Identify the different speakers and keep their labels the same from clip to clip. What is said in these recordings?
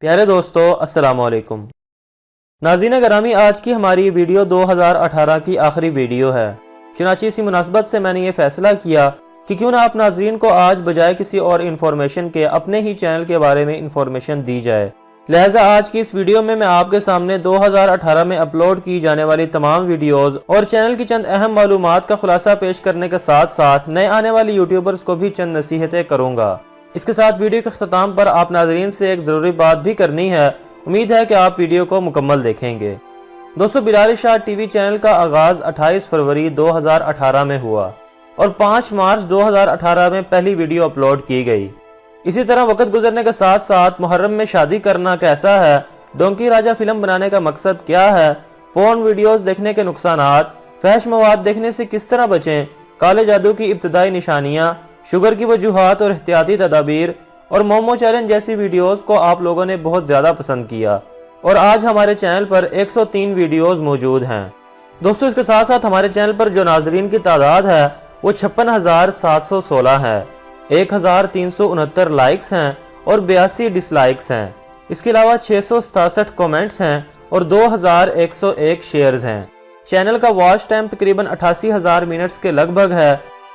Speaker 1: प्यारे दोस्तों, अस्सलाम वालेकुम। नाज़रीन गिरामी, आज की हमारी वीडियो 2018 की आखिरी वीडियो है। चुनांचे इसी मुनासबत से मैंने ये फैसला किया कि क्यों ना आप नाज़रीन को आज बजाय किसी और इन्फॉर्मेशन के अपने ही चैनल के बारे में इन्फॉर्मेशन दी जाए। लिहाजा आज की इस वीडियो में मैं आपके सामने 2018 में अपलोड की जाने वाली तमाम वीडियोस और चैनल की चंद अहम मालूमात का खुलासा पेश करने के साथ साथ नए आने वाले यूट्यूबर्स को भी चंद नसीहतें करूँगा। इसके साथ वीडियो के अख्ताम पर आप नाज़रीन से एक ज़रूरी बात भी करनी है। उम्मीद है कि आप वीडियो को मुकम्मल देखेंगे। दोस्तों, बिलाल इरशाद टीवी चैनल का आगाज़ 28 फरवरी 2018 में हुआ और 5 मार्च 2018 में पहली वीडियो अपलोड की गई। इसी तरह वक्त गुजरने के साथ साथ मुहर्रम में शादी करना कैसा है, डोंकी राजा फिल्म बनाने का मकसद क्या है, पोर्न वीडियोस देखने के नुकसानात, फैश मवाद देखने से किस तरह बचें, काले जादू की इब्तदाई निशानियाँ, शुगर की वजूहात और एहतियाती तदाबीर और मोमो चैलेंज जैसी वीडियोस को आप लोगों ने बहुत ज़्यादा पसंद किया और आज हमारे चैनल पर 103 वीडियोस मौजूद हैं। दोस्तों, इसके साथ साथ हमारे चैनल पर जो नाजरीन की तादाद है वो 56,716 है, 1,369 लाइक्स हैं और 82 डिसलाइक्स हैं। इसके अलावा 667 कमेंट्स हैं और 2,101 शेयर्स हैं। चैनल का वॉच टाइम तकरीबन 88,000 मिनट्स के लगभग है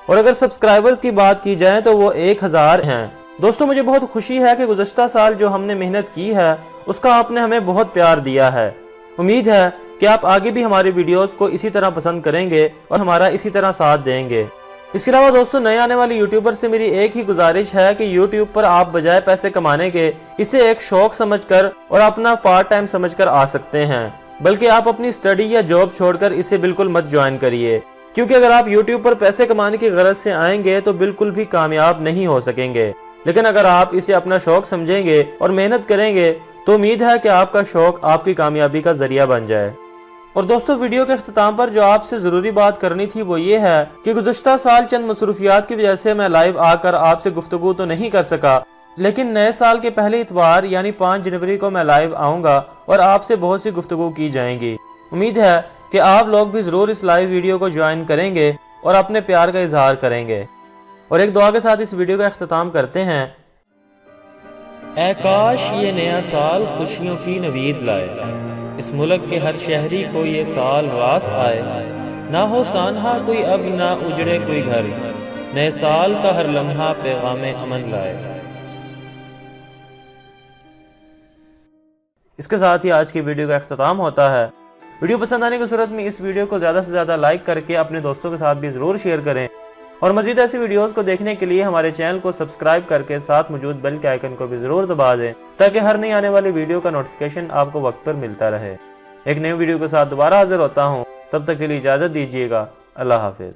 Speaker 1: और अगर सब्सक्राइबर्स की बात की जाए तो वो 1,000 हैं। दोस्तों, मुझे बहुत खुशी है कि गुज़श्ता साल जो हमने मेहनत की है उसका आपने हमें बहुत प्यार दिया है। उम्मीद है कि आप आगे भी हमारी वीडियोस को इसी तरह पसंद करेंगे और हमारा इसी तरह साथ देंगे। इसके अलावा दोस्तों, नए आने वाले यूट्यूबर से मेरी एक ही गुजारिश है कि यूट्यूब पर आप बजाय पैसे कमाने के इसे एक शौक समझकर और अपना पार्ट टाइम समझकर आ सकते हैं, बल्कि आप अपनी स्टडी या जॉब छोड़कर इसे बिल्कुल मत ज्वाइन करिए, क्योंकि अगर आप YouTube पर पैसे कमाने की गरज से आएंगे तो बिल्कुल भी कामयाब नहीं हो सकेंगे। लेकिन अगर आप इसे अपना शौक समझेंगे और मेहनत करेंगे तो उम्मीद है कि आपका शौक आपकी कामयाबी का जरिया बन जाए। और दोस्तों, वीडियो के अख्ताम पर जो आपसे ज़रूरी बात करनी थी वो ये है कि गुज़श्ता साल चंद मसरूफियात की वजह से मैं लाइव आकर आपसे गुफ्तगू तो नहीं कर सका, लेकिन नए साल के पहले इतवार यानी 5 जनवरी को मैं लाइव आऊँगा और आपसे बहुत सी गुफ्तगू की जाएंगी। उम्मीद है कि आप लोग भी ज़रूर इस लाइव वीडियो को ज्वाइन करेंगे और अपने प्यार का इजहार करेंगे। और एक दुआ के साथ इस वीडियो का अख्ताम करते हैं। ऐ काश ये नया साल खुशियों की नवीद लाए, इस मुल्क के हर शहरी को ये साल रास आए, ना हो सानहा कोई अब ना उजड़े कोई घर, नए साल का हर लम्हा पैगामे अमन लाए। इसके साथ ही आज की वीडियो का अख्ताम होता है। वीडियो पसंद आने की सूरत में इस वीडियो को ज़्यादा से ज़्यादा लाइक करके अपने दोस्तों के साथ भी ज़रूर शेयर करें और मज़ीद ऐसी वीडियोस को देखने के लिए हमारे चैनल को सब्सक्राइब करके साथ मौजूद बेल के आइकन को भी ज़रूर दबा दें, ताकि हर नई आने वाली वीडियो का नोटिफिकेशन आपको वक्त पर मिलता रहे। एक नई वीडियो के साथ दोबारा हाजिर होता हूँ, तब तक के लिए इजाज़त दीजिएगा। अल्लाह हाफिज़।